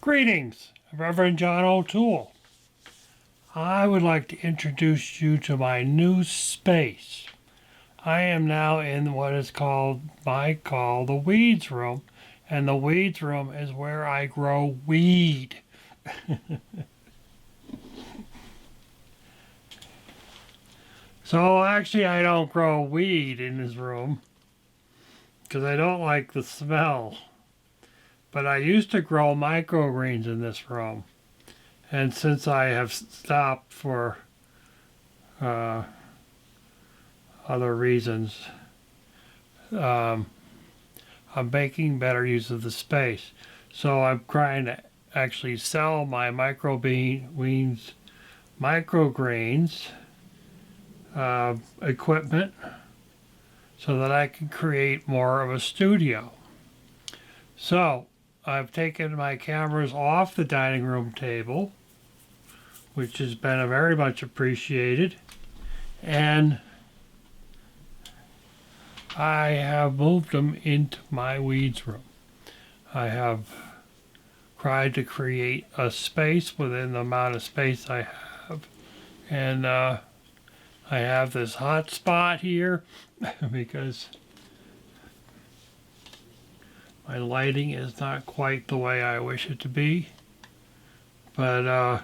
Greetings, Reverend John O'Toole. I would like to introduce you to my new space. I am now in what is called the weeds room, and the weeds room is where I grow weed. So actually I don't grow weed in this room because I don't like the smell. But I used to grow microgreens in this room. And since I have stopped for other reasons, I'm making better use of the space. So I'm trying to actually sell my microgreens equipment so that I can create more of a studio. So I've taken my cameras off the dining room table, which has been very much appreciated, and I have moved them into my weeds room. I have tried to create a space within the amount of space I have, and I have this hot spot here because my lighting is not quite the way I wish it to be, but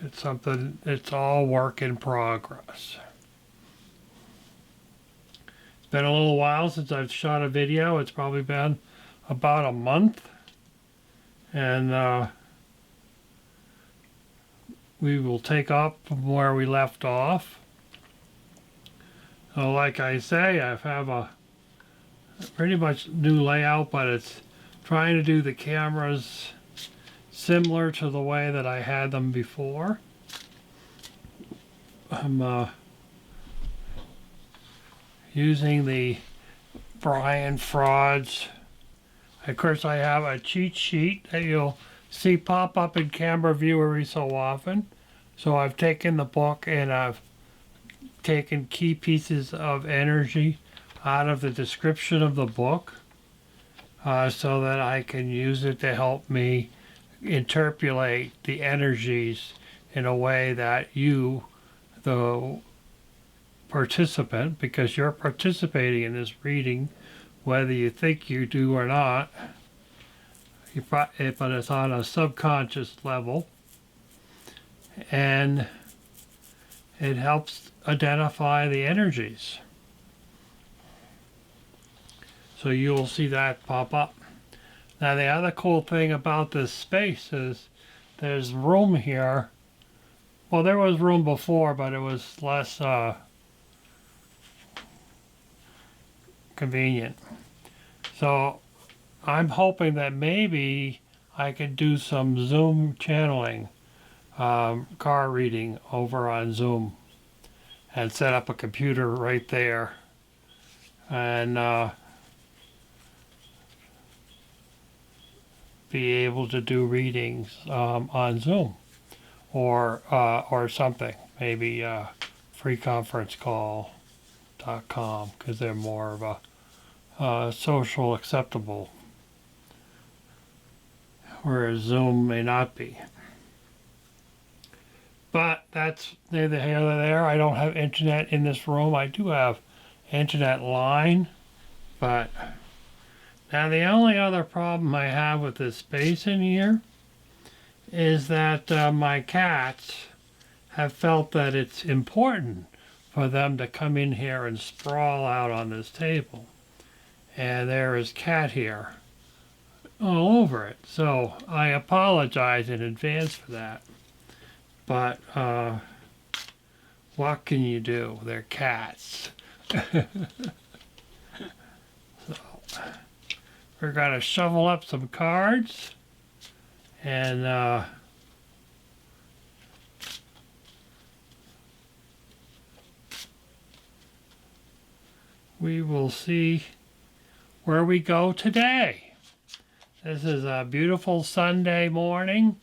it's all work in progress. It's been a little while since I've shot a video. It's probably been about a month, and we will take up from where we left off. So like I say, I have a pretty much new layout, but it's trying to do the cameras similar to the way that I had them before. I'm using the Brian Frauds. Of course, I have a cheat sheet that you'll see pop up in camera view every so often. So I've taken the book and I've taken key pieces of energy out of the description of the book so that I can use it to help me interpolate the energies in a way that you, the participant, because you're participating in this reading, whether you think you do or not, but it's on a subconscious level, and it helps identify the energies. So you'll see that pop up. Now the other cool thing about this space is there's room here. Well, there was room before, but it was less convenient. So I'm hoping that maybe I could do some Zoom channeling, card reading over on Zoom, and set up a computer right there, and be able to do readings on Zoom or something, maybe freeconferencecall.com, because they're more of a social acceptable, whereas Zoom may not be. But that's neither here nor there. I don't have internet in this room. I do have internet line, but now the only other problem I have with this space in here is that my cats have felt that it's important for them to come in here and sprawl out on this table. And there is cat hair all over it. So I apologize in advance for that. But what can you do? They're cats. So we're going to shovel up some cards, and we will see where we go today. This is a beautiful Sunday morning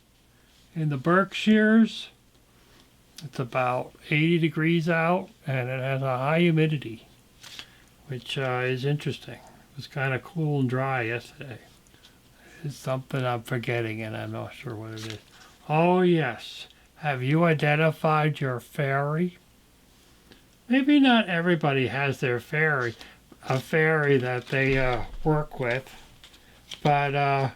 in the Berkshires. It's about 80 degrees out, and it has a high humidity, which is interesting. It was kind of cool and dry yesterday. It's something I'm forgetting and I'm not sure what it is. Oh yes. Have you identified your fairy? Maybe not everybody has their fairy, a fairy that they work with, but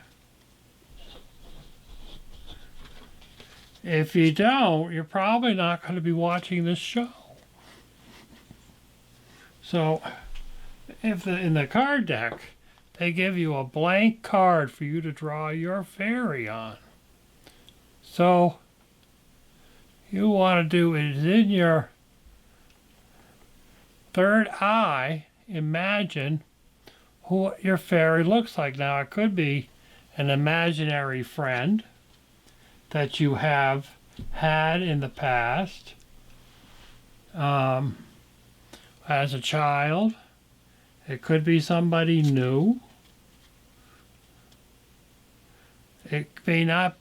if you don't, you're probably not going to be watching this show. So, if in the card deck, they give you a blank card for you to draw your fairy on. So, you want to do is in your third eye, imagine what your fairy looks like. Now, it could be an imaginary friend that you have had in the past as a child. It could be somebody new. It may not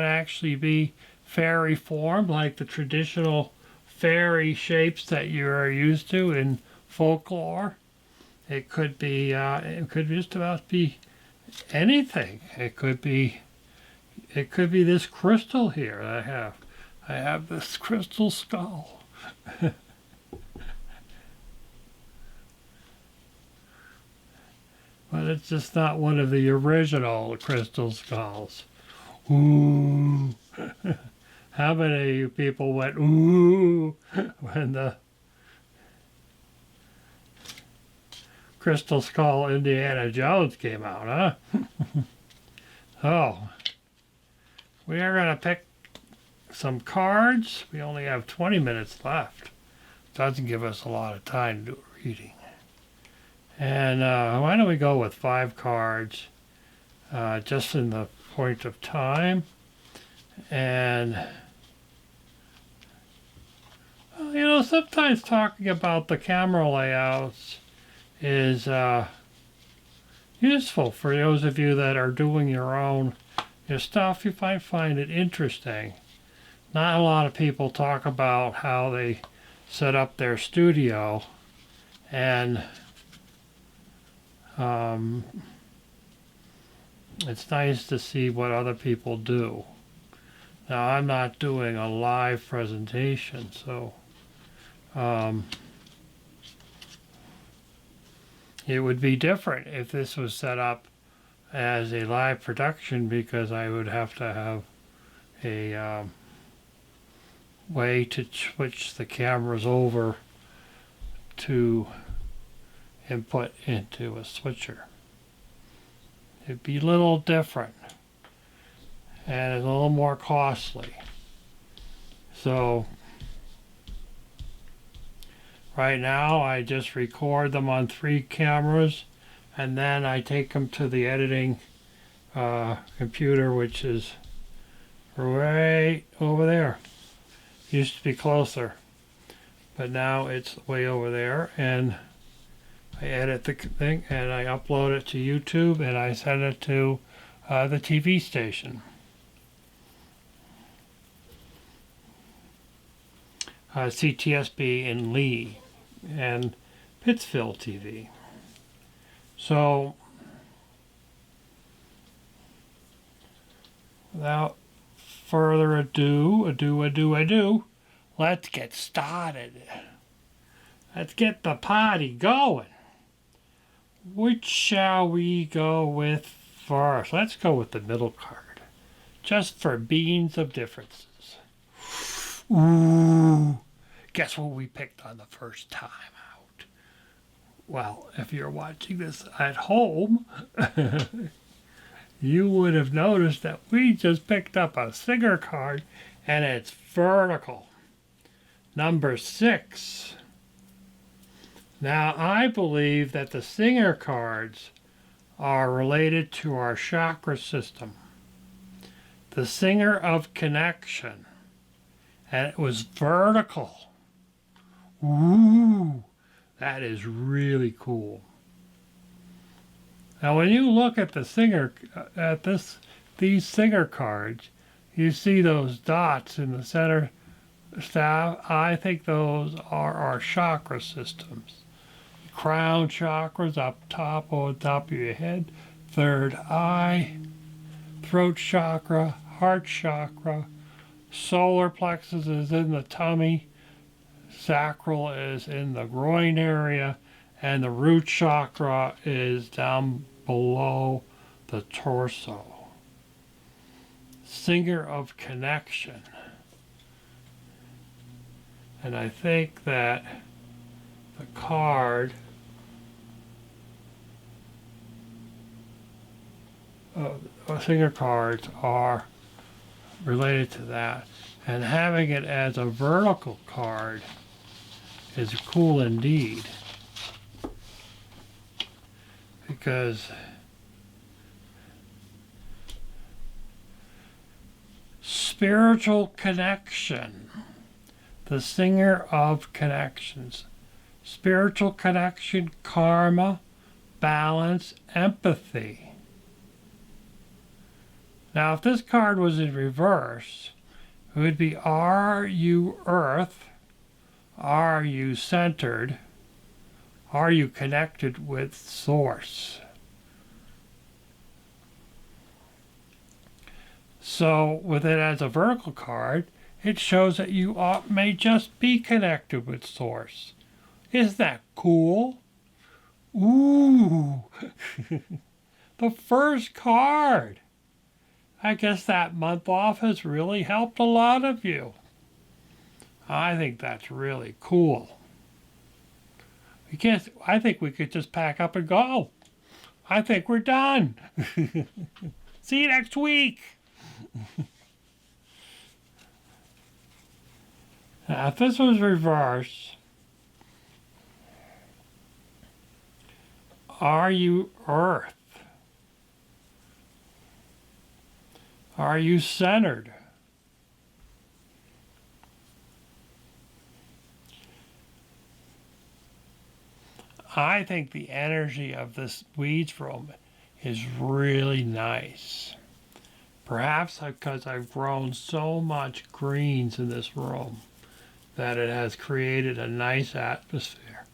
actually be fairy form like the traditional fairy shapes that you are used to in folklore. It could be just about be anything. It could be this crystal here that I have. I have this crystal skull. But it's just not one of the original crystal skulls. Ooh. How many of you people went ooh when the Crystal Skull Indiana Jones came out, huh? Oh, we are going to pick some cards. We only have 20 minutes left. Doesn't give us a lot of time to do reading. And why don't we go with 5 cards just in the point of time. And you know, sometimes talking about the camera layouts is useful for those of you that are doing your stuff. You might find it interesting. Not a lot of people talk about how they set up their studio, and it's nice to see what other people do. Now, I'm not doing a live presentation, so it would be different if this was set up as a live production, because I would have to have a way to switch the cameras over to input into a switcher. It'd be a little different and a little more costly. So right now I just record them on 3 cameras, and then I take them to the editing computer, which is right over there. Used to be closer, but now it's way over there, and I edit the thing and I upload it to YouTube and I send it to the TV station. CTSB in Lee and Pittsfield TV. So without further ado, let's get started. Let's get the party going. Which shall we go with first? Let's go with the middle card, just for beans of differences. Ooh, guess what we picked on the first time out? Well, if you're watching this at home, you would have noticed that we just picked up a Singer card, and it's vertical. Number 6. Now, I believe that the Singer cards are related to our chakra system. The Singer of Connection. And it was vertical. Ooh, that is really cool. Now, when you look at the Singer, these Singer cards, you see those dots in the center staff. I think those are our chakra systems. Crown chakras up top, on top of your head. third eye, throat chakra, heart chakra, solar plexus is in the tummy, sacral is in the groin area, and the root chakra is down below the torso. Singer of connection. And I think that the card singer cards are related to that. And having it as a vertical card is cool indeed. Because spiritual connection, the singer of connections, spiritual connection, karma, balance, empathy. Now, if this card was in reverse, it would be, are you earth? Are you centered? Are you connected with source? So with it as a vertical card, it shows that you may just be connected with source. Isn't that cool? Ooh, the first card. I guess that month off has really helped a lot of you. I think that's really cool. I think we could just pack up and go. I think we're done. See you next week. Now, if this was reversed, are you earth? Are you centered? I think the energy of this weeds room is really nice. Perhaps because I've grown so much greens in this room that it has created a nice atmosphere.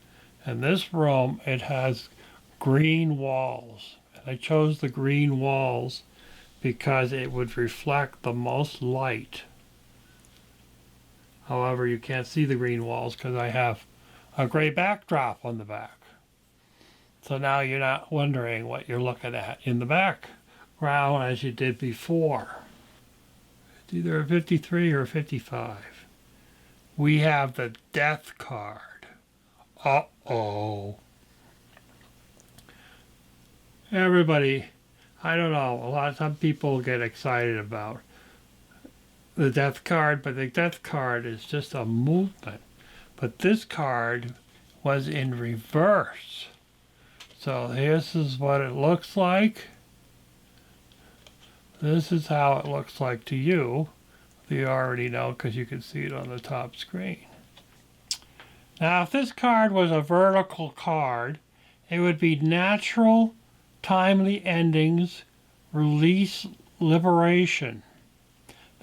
And this room, it has green walls. And I chose the green walls because it would reflect the most light. However, you can't see the green walls because I have a gray backdrop on the back. So now you're not wondering what you're looking at in the background as you did before. It's either a 53 or a 55. We have the death card. Uh-oh. Everybody, I don't know, some people get excited about the death card, but the death card is just a movement. But this card was in reverse. So this is what it looks like. This is how it looks like to you. You already know because you can see it on the top screen. Now, if this card was a vertical card, it would be natural, timely endings, release, liberation.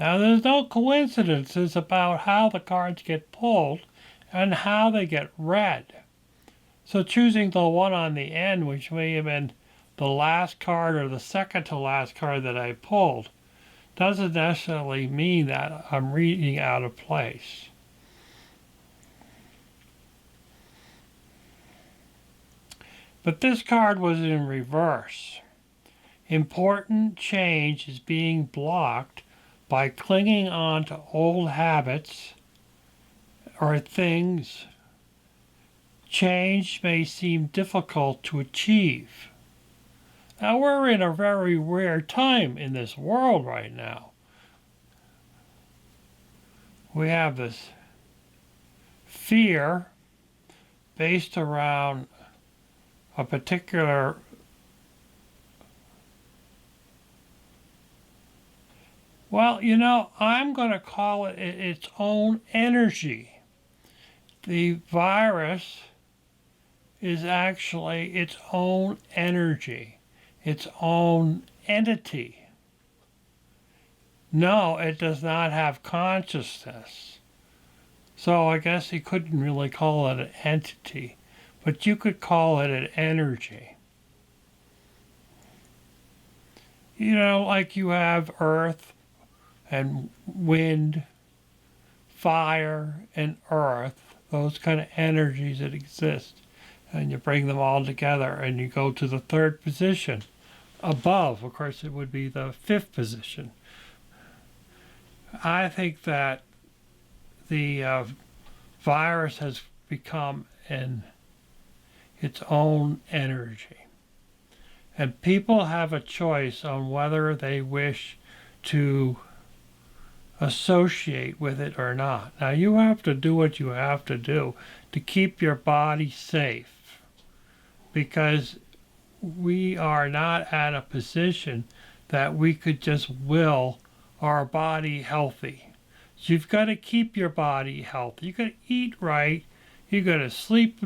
Now, there's no coincidences about how the cards get pulled and how they get read. So choosing the one on the end, which may have been the last card or the second to last card that I pulled, doesn't necessarily mean that I'm reading out of place. But this card was in reverse. Important change is being blocked by clinging on to old habits or things. Change may seem difficult to achieve. Now, we're in a very rare time in this world right now. We have this fear based around a particular I'm going to call it its own energy. The virus is actually its own energy, its own entity. No, it does not have consciousness. So I guess you couldn't really call it an entity, but you could call it an energy. You know, like you have earth and wind, fire and earth, those kind of energies that exist. And you bring them all together and you go to the third position. Above, of course, it would be the fifth position. I think that the virus has become its own energy. And people have a choice on whether they wish to associate with it or not. Now, you have to do what you have to do to keep your body safe, because we are not at a position that we could just will our body healthy. So you've got to keep your body healthy. You've got to eat right. You've got to sleep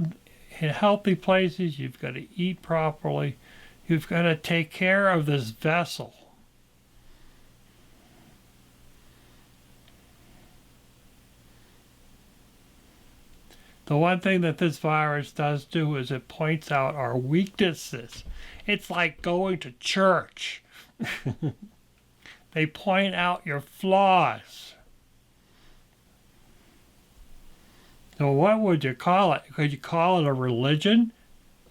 in healthy places. You've got to eat properly. You've got to take care of this vessel. The one thing that this virus does do is it points out our weaknesses. It's like going to church. They point out your flaws. So what would you call it? Could you call it a religion?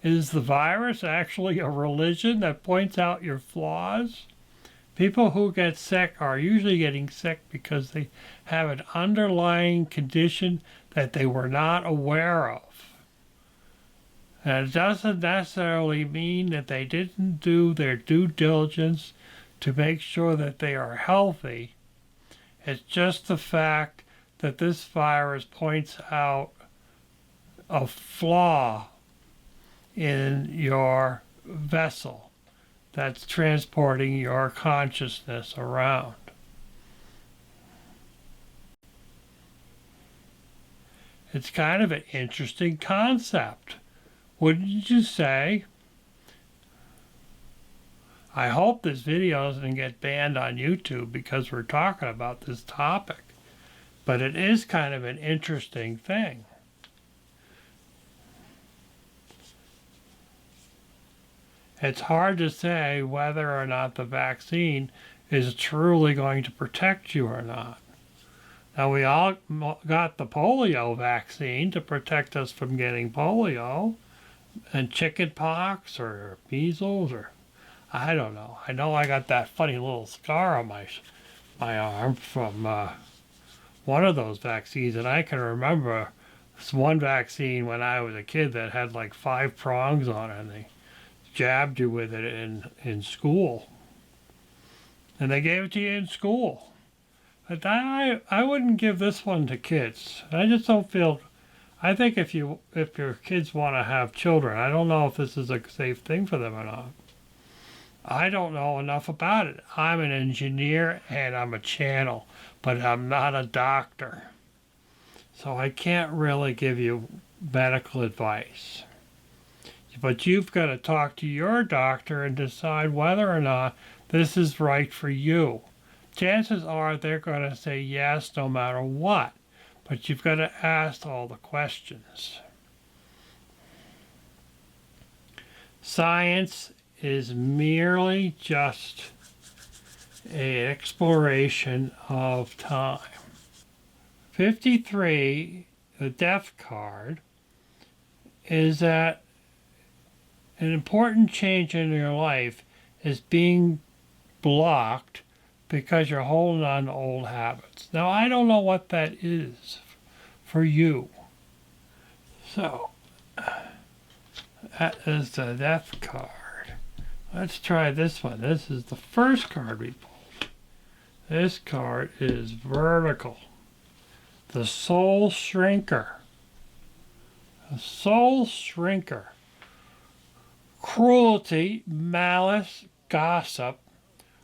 Is the virus actually a religion that points out your flaws? People who get sick are usually getting sick because they have an underlying condition that they were not aware of. And it doesn't necessarily mean that they didn't do their due diligence to make sure that they are healthy. It's just the fact that this virus points out a flaw in your vessel that's transporting your consciousness around. It's kind of an interesting concept, wouldn't you say? I hope this video doesn't get banned on YouTube because we're talking about this topic, but it is kind of an interesting thing. It's hard to say whether or not the vaccine is truly going to protect you or not. Now, we all got the polio vaccine to protect us from getting polio and chicken pox or measles, or I don't know. I know I got that funny little scar on my arm from one of those vaccines, and I can remember this one vaccine when I was a kid that had like 5 prongs on it, and they jabbed you with it in school. And they gave it to you in school. But I wouldn't give this one to kids. I just don't feel. I think if your kids want to have children, I don't know if this is a safe thing for them or not. I don't know enough about it. I'm an engineer and I'm a channel, but I'm not a doctor. So I can't really give you medical advice. But you've got to talk to your doctor and decide whether or not this is right for you. Chances are they're going to say yes no matter what, but you've got to ask all the questions. Science is merely just an exploration of time. 53, the death card, is that an important change in your life is being blocked because you're holding on to old habits. Now, I don't know what that is for you. So, that is the death card. Let's try this one. This is the first card we pulled. This card is vertical. The soul shrinker. The soul shrinker. Cruelty, malice, gossip,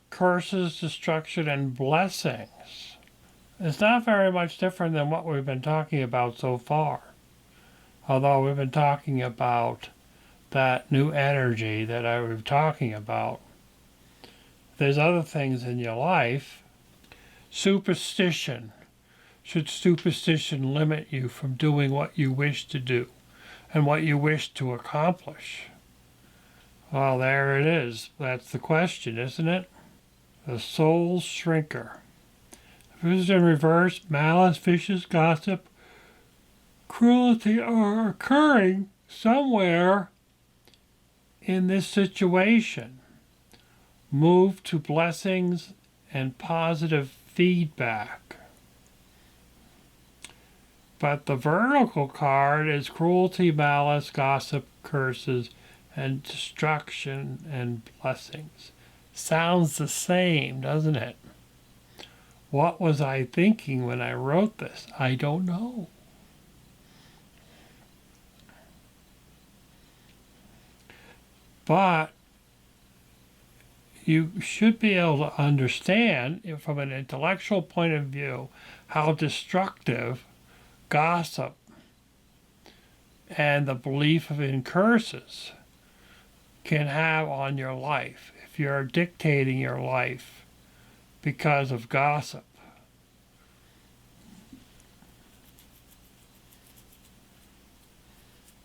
curses, destruction, and blessings. It's not very much different than what we've been talking about so far. Although we've been talking about that new energy that I was talking about. There's other things in your life. Superstition. Should superstition limit you from doing what you wish to do and what you wish to accomplish? Well, there it is. That's the question, isn't it? the soul shrinker. If it was in reverse, malice, vicious gossip, cruelty are occurring somewhere in this situation. Move to blessings and positive feedback. But the vertical card is cruelty, malice, gossip, curses, and destruction and blessings. Sounds the same, doesn't it? What was I thinking when I wrote this? I don't know. But you should be able to understand, from an intellectual point of view, how destructive gossip and the belief in curses can have on your life if you're dictating your life because of gossip.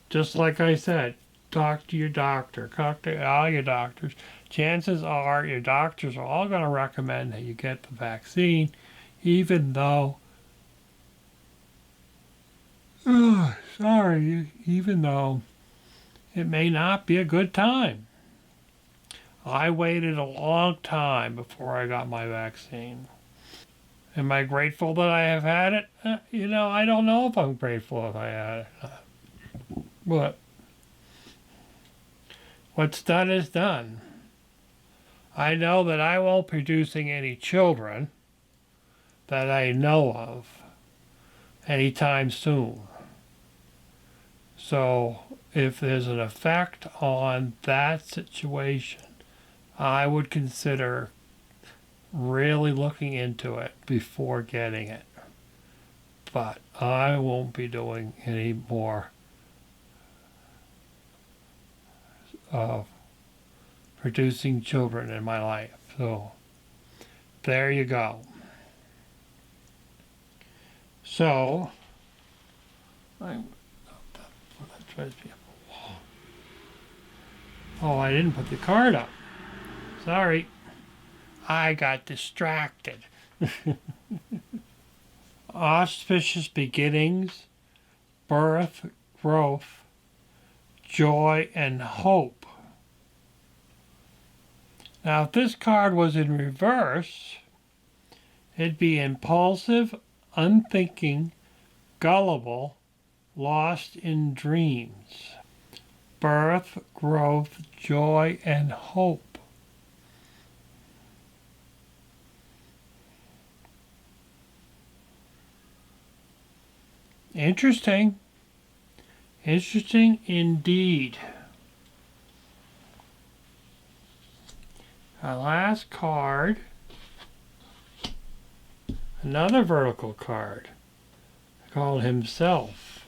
Just like I said, talk to your doctor, talk to all your doctors. Chances are your doctors are all going to recommend that you get the vaccine, even though, even though it may not be a good time. I waited a long time before I got my vaccine. Am I grateful that I have had it? I don't know if I'm grateful if I had it. But what's done is done. I know that I won't be producing any children that I know of anytime soon. So if there's an effect on that situation, I would consider really looking into it before getting it. But I won't be doing any more of producing children in my life. So there you go. So I didn't put the card up. Sorry. I got distracted. Auspicious beginnings, birth, growth, joy, and hope. Now, if this card was in reverse, it'd be impulsive, unthinking, gullible, lost in dreams. Birth, growth, joy, and hope. Interesting. Interesting indeed. Our last card, another vertical card called Himself,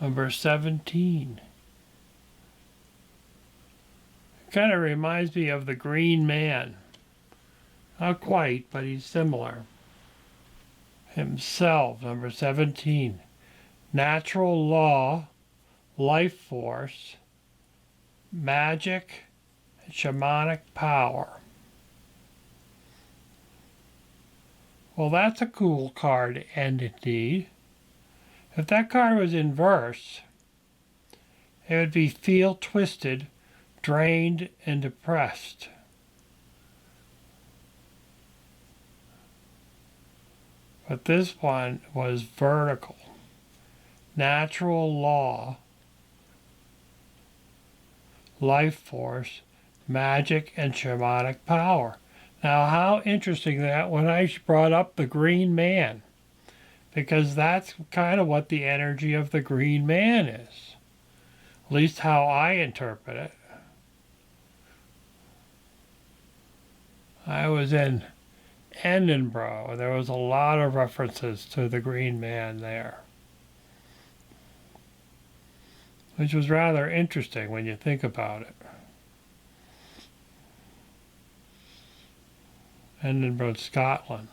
number 17. It kind of reminds me of the Green Man. Not quite, but he's similar. Himself, number 17. Natural law, life force, magic, and shamanic power. Well, that's a cool card to end indeed. If that card was in verse, it would be feel twisted, drained, and depressed. But this one was vertical. Natural law, life force, magic, and shamanic power. Now, how interesting that when I brought up the Green Man, because that's kind of what the energy of the Green Man is, at least how I interpret it. I was in Edinburgh. There was a lot of references to the Green Man there, which was rather interesting when you think about it. Edinburgh, Scotland.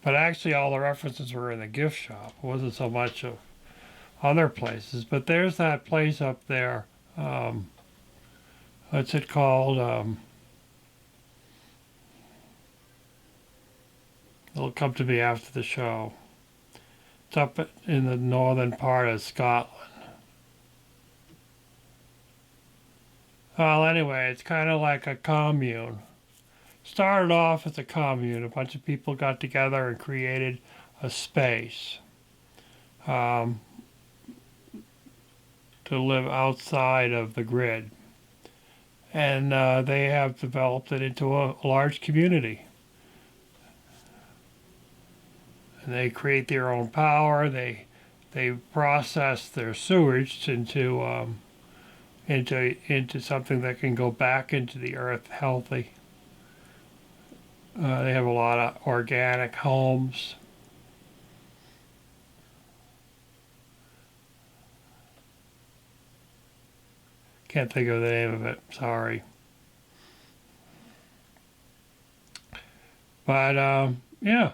But actually all the references were in the gift shop. It wasn't so much of other places. But there's that place up there. what's it called? It'll come to me after the show. It's up in the northern part of Scotland. Well, anyway, it's kind of like a commune. Started off as a commune. A bunch of people got together and created a space to live outside of the grid. And they have developed it into a large community. And they create their own power. They process their sewage into something that can go back into the earth healthy. They have a lot of organic homes. Can't think of the name of it, sorry. But yeah,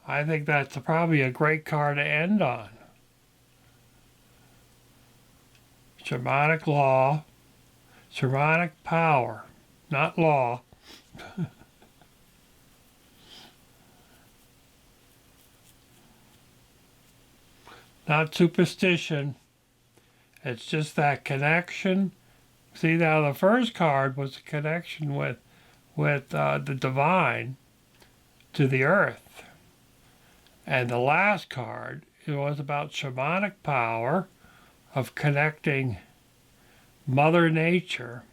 I think that's probably a great card to end on. Shamanic law, shamanic power, not law. Not superstition. It's just that connection. See, now the first card was a connection with the divine to the earth. And the last card, it was about shamanic power of connecting Mother Nature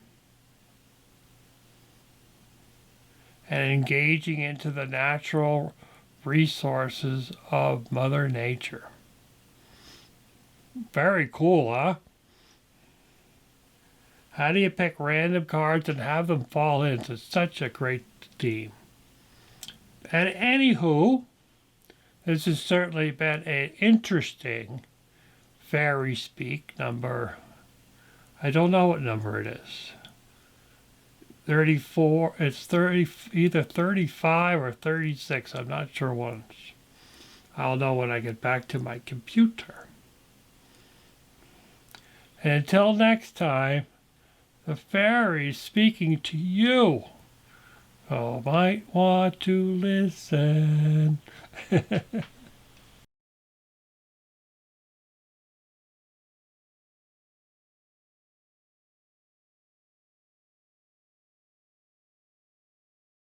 and engaging into the natural resources of Mother Nature. Very cool, huh? How do you pick random cards and have them fall into such a great theme? And anywho, this has certainly been an interesting Fairy Speak number. I don't know what number it is. 34, it's 30, either 35 or 36, I'm not sure which. I'll know when I get back to my computer. And until next time, the fairies speaking to you. Oh, might want to listen.